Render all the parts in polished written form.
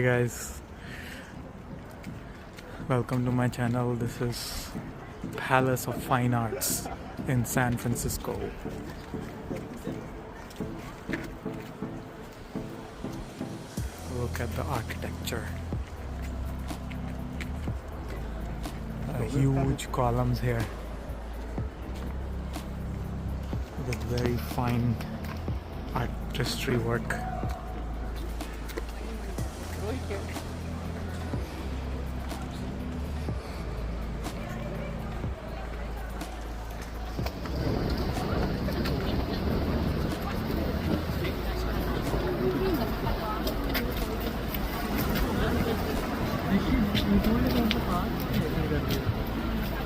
Hi guys, welcome to my channel. This is Palace of Fine Arts in San Francisco. Look at the architecture. Huge columns here with very fine artistry work.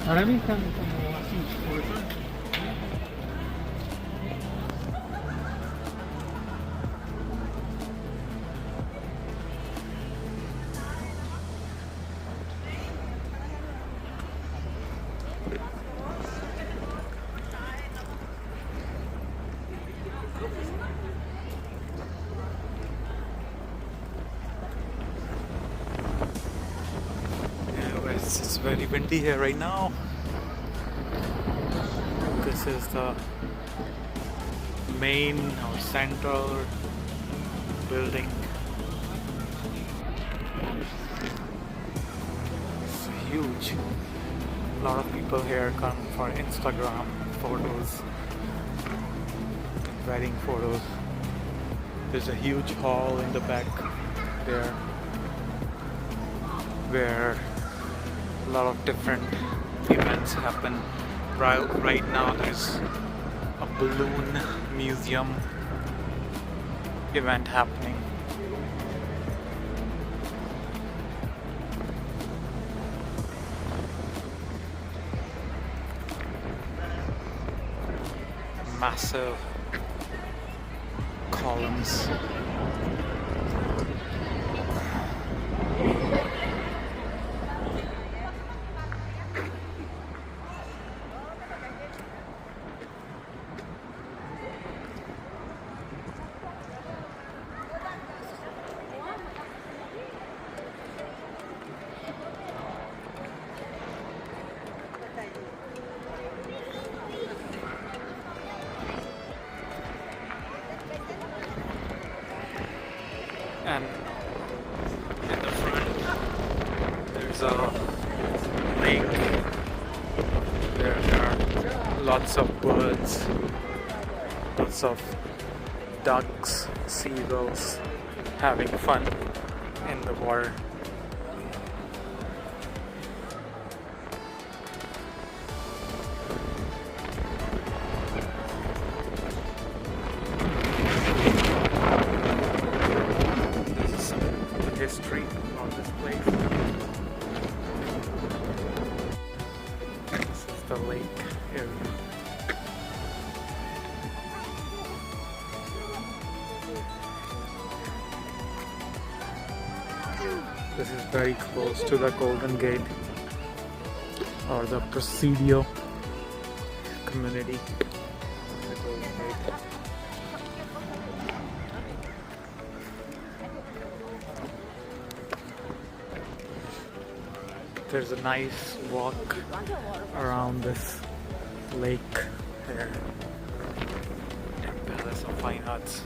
Ahora mismo están como así, por eso. It's very windy here right now. This is the main or central building. It's huge. A lot of people here come for Instagram photos, wedding photos. There's a huge hall in the back there where a lot of different events happen. Right now there's a balloon museum event happening. Massive columns. And in the front there's a lake. There are lots of birds, lots of ducks, seagulls having fun in the water. History of this place. This is the lake area. This is very close to the Golden Gate or the Presidio community. The Golden Gate. There's a nice walk around this lake here in Palace of Fine Arts.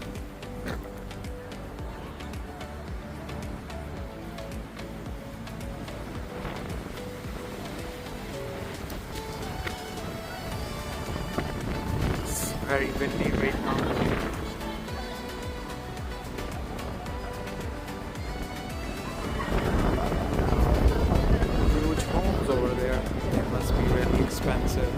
It's very windy right now. Over there, they must be really expensive.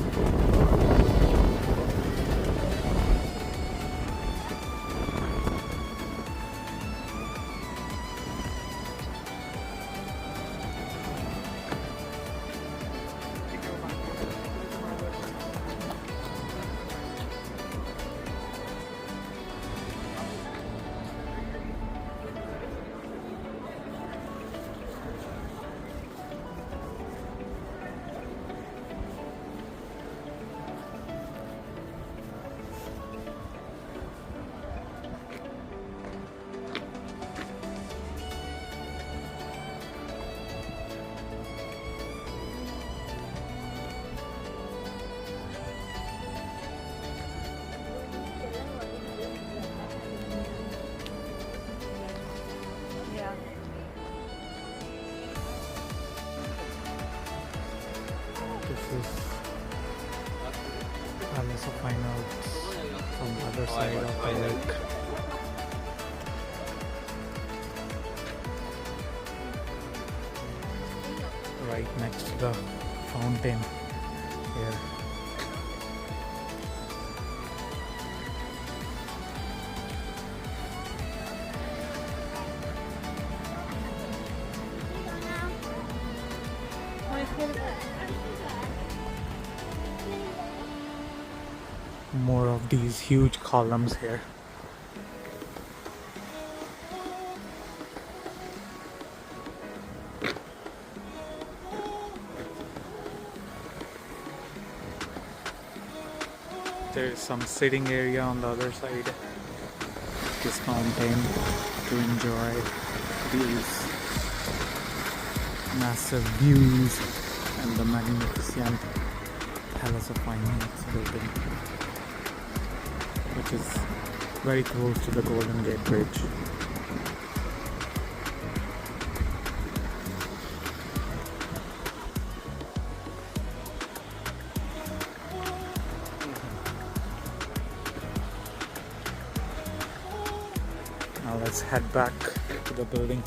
also find out from the other side of the lake. Right next to the fountain here. More of these huge columns here. There is some sitting area on the other side of this fountain to enjoy these massive views and the magnificent Palace of Fine Arts building, which is very close to the Golden Gate Bridge. Now let's head back to the building.